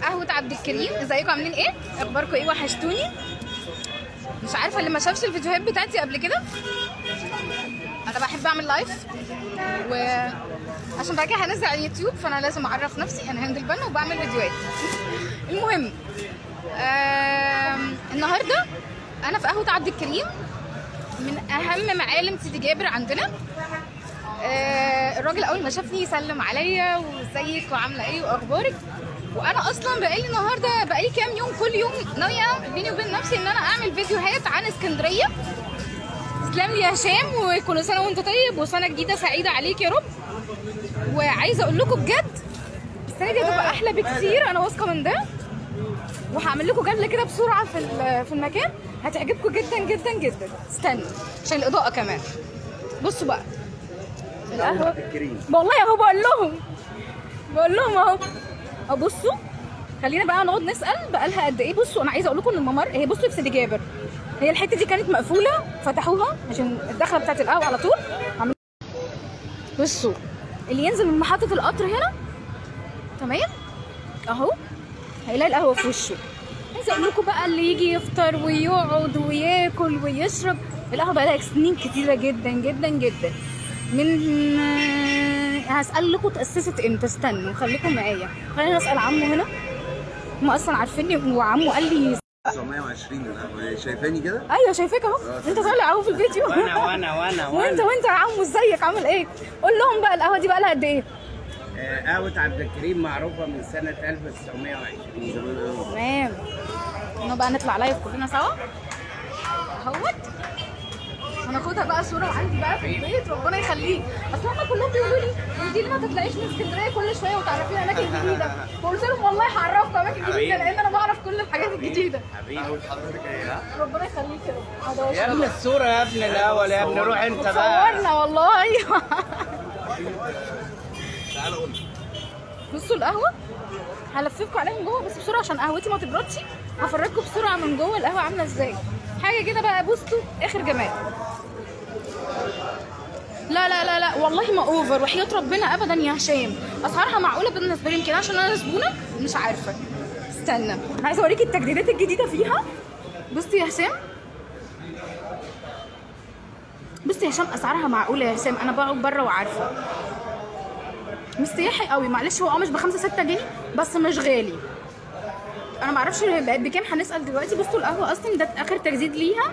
قهوة عبد الكريم. ازيكم عاملين ايه؟ اخباركم ايه؟ وحشتوني. مش عارفه اللي ما شافش الفيديوهات بتاعتي قبل كده، انا بحب اعمل لايف وعشان بقى كده هنزل على اليوتيوب، فانا لازم اعرف نفسي انا هند البنا وبعمل فيديوهات. المهم النهارده انا في قهوة عبد الكريم، من اهم معالم سيدي جابر عندنا. الراجل اول ما شافني سلم عليا وازيك وعامله ايه واخبارك، وانا اصلا بقالي النهارده بقالي كام يوم كل يوم ناويه بيني وبين نفسي ان انا اعمل فيديوهات عن اسكندريه. تسلم لي يا هشام، وكل سنه وانت طيب وسنه جديده سعيده عليك يا رب. وعايزه اقول لكم بجد السنه دي هتبقى احلى بكتير، انا واثقه من ده. وهعمل لكم جدله كده بسرعه في المكان هتعجبكم جدا جدا جدا. استنوا عشان الاضاءه كمان. بصوا بقى القهوه والله اهو، بقول لهم اهو. بصوا خلينا بقى نقعد نسال بقالها قد ايه. بصوا انا عايزه اقول لكم ان الممر هي بصوا في سيدي جابر، هي الحته دي كانت مقفوله فتحوها عشان الدخله بتاعت القهوه على طول. بصوا اللي ينزل من محطه القطر هنا تمام اهو هيلاقي القهوه في وشه. عايزه اقول لكم بقى اللي يجي يفطر ويقعد وياكل ويشرب، القهوه بقى لها سنين كتيره جدا جدا جدا. من هسأل لكم تأسست امتى، استنوا خليكم معايا، خلينا نسأل عمو هنا. هم اصلا عارفيني، وعمو قال لي 920 القهوه. شايفاني كده؟ ايوه شايفاك اهو، انت طالع اهو في الفيديو. وانا وانت يا عمو ازيك عامل ايه؟ قول لهم بقى القهوه دي بقى لها قد ايه؟ قهوة عبد الكريم معروفة من سنة 1920. تمام. احنا بقى نطلع لايف كلنا سوا اهوت، هناخدها بقى صوره عندي بقى في البيت ربنا يخليك. اصل هم كلهم بيقولوا لي انت ليه ما تطلعيش من اسكندريه كل شويه وتعرفي اماكن جديده؟ فقلت لهم والله هعرفكم اماكن جديده لان انا بعرف كل الحاجات الجديده. حبيبي حضرتك ايه؟ ربنا يخليك يا رب. يا ابني الصورة يا ابني الأول يا ابني، روح أنت بقى. صورنا والله. ايوه. تعالى قول. بصوا القهوه هلففكم عليها من جوه بس بسرعه عشان قهوتي ما تبردش. هفرجكم بسرعه من جوه القهوه عامله ازاي، حاجه كده بقى. بصوا اخر جمال. لا لا لا لا والله ما اوفر، وحياة ربنا ابدا يا هشام. اسعارها معقوله بالنسبه لي، يمكن عشان انا زبونه مش عارفه. استنى انا عايزه اوريكي التجديدات الجديده فيها. بصي يا هشام، بصي يا هشام اسعارها معقوله يا هشام، انا بقعد بره وعارفه. مش سياحي قوي معلش، هو مش ب5 6 جنيه بس مش غالي. انا ما اعرفش بقت بكام، هنسال دلوقتي. بصوا القهوه اصلا ده اخر تجديد ليها.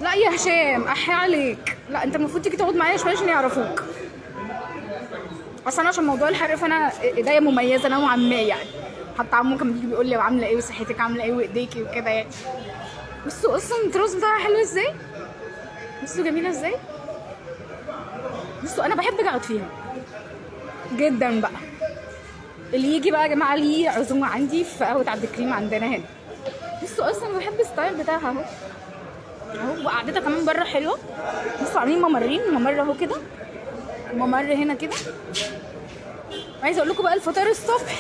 لا يا هشام احي عليك، لا انت المفروض تيجي تقعد معايا شويه عشان يعرفوك. اصل انا عشان موضوع الحرق فانا ايديا مميزه نوعا ما يعني. حتى عمو كان بيجي بيقول لي عامله ايه وصحتك عامله ايه وايديكي وكده يعني. بصوا اصلا التراث بتاعها حلو ازاي، بصوا جميله ازاي. بصوا انا بحب اقعد فيها جدا بقى. اللي يجي بقى يا جماعه ليه عزومه عندي في قهوه عبد الكريم عندنا هنا. بصوا اصلا بحب الستايل بتاعها اهو اهو، وقعدتها كمان بره حلوه. بصوا عاملين ممرين، ممر اهو كده، ممر هنا كده. عايزه اقول لكم بقى الفطار الصبح،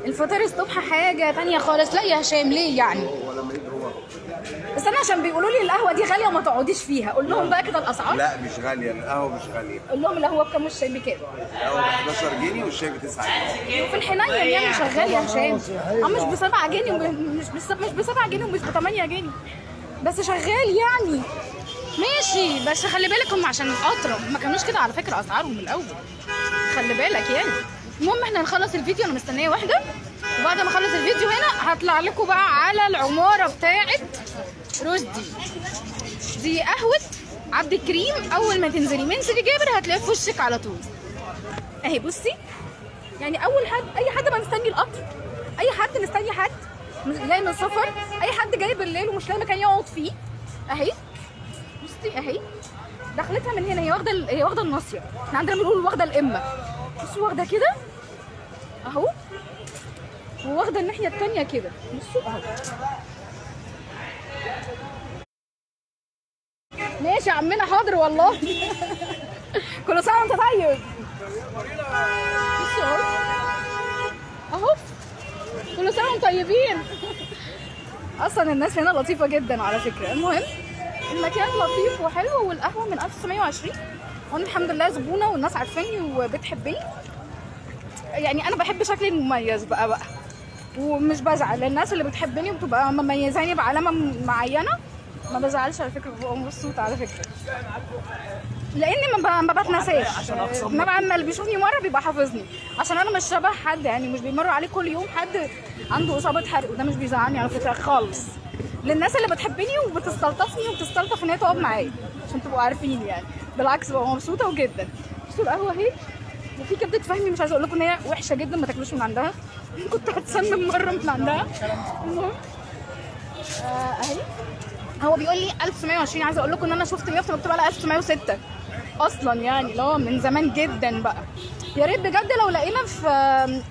الفطار الصبح حاجه ثانيه خالص. لا يا هشام ليه يعني؟ بس انا عشان بيقولوا لي القهوه دي غاليه وما تقعديش فيها، قول لهم بقى كده الاسعار. لا مش غاليه، القهوه مش غاليه. قول لهم القهوه بكام والشاي بكام؟ القهوه ب 11 جنيه والشاي ب 9 جنيه. في الحنين يعني شغال يا هشام. مش ب 7 جنيه مش ب 7 جنيه ومش ب 8 جنيه بس شغال يعني ماشي. بس خلي بالك هم عشان القطره ما كانوش كده على فكره اسعارهم من الاول، خلي بالك يعني. المهم احنا هنخلص الفيديو، انا مستنيه واحده، وبعد ما اخلص الفيديو هنا هطلع لكم بقى على العماره بتاعه رشدي. دي قهوه عبد الكريم، اول ما تنزلي من سيدي جابر هتلاقيها في وشك على طول اهي. بصي يعني اول حد، اي حد ما مستني القطر، اي حد مستني حد جاي من السفر، اي حد جاي بالليل ومش لاقي مكان يقعد فيه اهي. بصي اهي دخلتها من هنا، هي واخده الناصيه، احنا عندنا بنقول واخده الامه. بصوا واخده كده اهو، وواخده الناحيه الثانيه كده. بصوا اهو. ماشي يا عمنا حاضر والله. كل سنه وانت طيب. بصوا اهو اهو، كل سنه وانتم طيبين. اصلا الناس هنا لطيفه جدا على فكره. المهم المكان لطيف وحلو، والقهوه من 1920 وانا الحمد لله زبونه والناس عارفاني وبتحبني. يعني انا بحب شكلي المميز بقى ومش بزعل. الناس اللي بتحبني وبتبقى مميزاني بعلامه معينه ما بزعلش على فكره، ببقى مبسوطه على فكره، لاني ما بتنساش. انما اللي بيشوفني مره بيبقى حافظني، عشان انا مش شبه حد، يعني مش بيمر عليه كل يوم حد عنده اصابه حرق، وده مش بيزعلني على فكره خالص. للناس اللي بتحبني وبتستلطفني وبتستلطف ان هي تقعد معايا، عشان تبقوا عارفين يعني. بالعكس ببقى مبسوطه وجدا. شفتوا القهوه اهي، وفي كبده فهمي مش عايزه اقول لكم ان هي وحشه جدا، ما تاكلوش من عندها. كنت هتسمم مره من عندها. المهم اهي هو بيقول لي 1920، عايزه اقول لكم ان انا شفت اليافطه مكتوب على 1906 اصلا، يعني اللي هو من زمان جدا بقى. يا ريت بجد لو لقينا في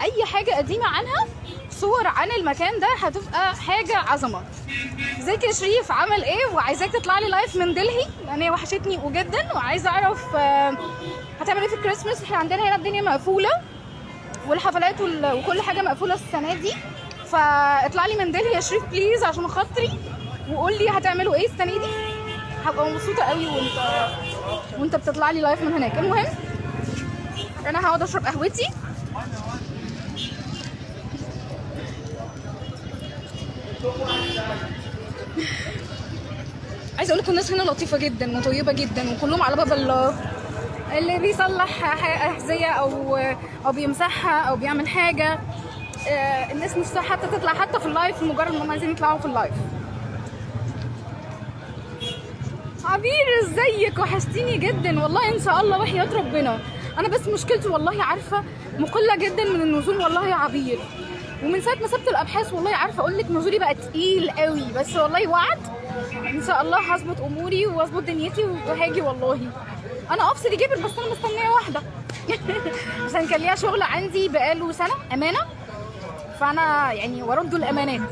اي حاجه قديمه عنها صور عن المكان ده هتبقى حاجه عظمه. ازيك يا شريف، عامل ايه؟ وعايزاك تطلع لي لايف من دلهي لان هي وحشتني وجدا، وعايزه اعرف هتعمل ايه في الكريسماس. احنا عندنا هنا الدنيا مقفوله والحفلات وكل حاجه مقفوله السنه دي، فاطلع لي من دلهي يا شريف بليز عشان خاطري، وقول لي هتعملوا ايه السنه دي. هبقى مبسوطه قوي وانت بتطلع لي لايف من هناك. المهم انا هقعد اشرب قهوتي. عايزه اقول لكم الناس هنا لطيفه جدا وطيبه جدا، وكلهم على باب الله. اللي بيصلح احذيه او بيمسحها او بيعمل حاجه، الناس نفسها حتى تطلع حتى في اللايف مجرد ما هم عايزين يطلعوا في اللايف. عبير ازيك، وحشتيني جدا والله ان شاء الله وحياة ربنا. انا بس مشكلتي والله عارفه مقله جدا من النزول والله يا عبير، ومن ساعه ما سبت الابحاث والله عارفه اقول لك نزولي بقى تقيل قوي، بس والله وعد ان شاء الله هظبط اموري واظبط دنيتي وهاجي والله. انا افصل جبر بس انا مستنيه واحده عشان كان ليها شغل عندي بقاله سنه امانه، فانا يعني وردوا الامانات،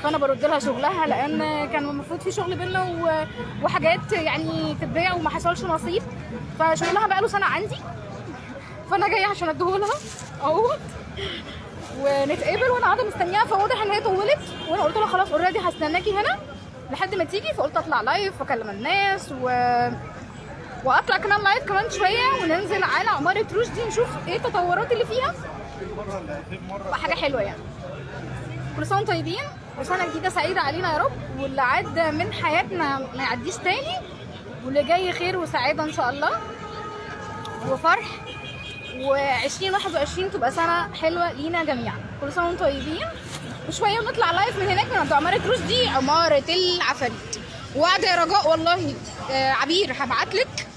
فانا برد لها شغلها لان كان المفروض في شغل بينا وحاجات يعني تتباع وما حصلش نصيب، فشغلها بقاله سنه عندي، فانا جايه عشان اديهولها اهوت ونتقابل، وانا قاعده مستنياها. فواضح ان هي طولت، وانا قلت لها خلاص اوريدي هستناكي هنا لحد ما تيجي، فقلت اطلع لايف واكلم الناس واطلع كمان لايف كمان شويه، وننزل على عماره رشدي نشوف ايه التطورات اللي فيها، وحاجه حلوه يعني. كل سنه وانتم طيبين، وسنه جديده سعيده علينا يا رب، واللي عدى من حياتنا ما يعديش تاني، واللي جاي خير وسعاده ان شاء الله وفرح، و2021 تبقى سنه حلوه لينا جميعا. كل سنه وانتم طيبين، وشويه ونطلع لايف من هناك من عند عماره رشدي، عماره العفاريت. وعد يا رجاء والله عبير هبعتلك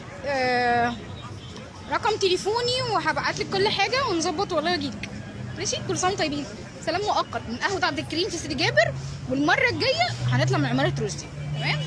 رقم تليفوني وهبعتلك كل حاجه ونظبط والله واجيلك ماشي. كل سنه وانتم طيبين. سلام مؤقت من قهوه عبد الكريم في سيدي جابر، والمره الجايه هنطلع من عماره رشدي. تمام.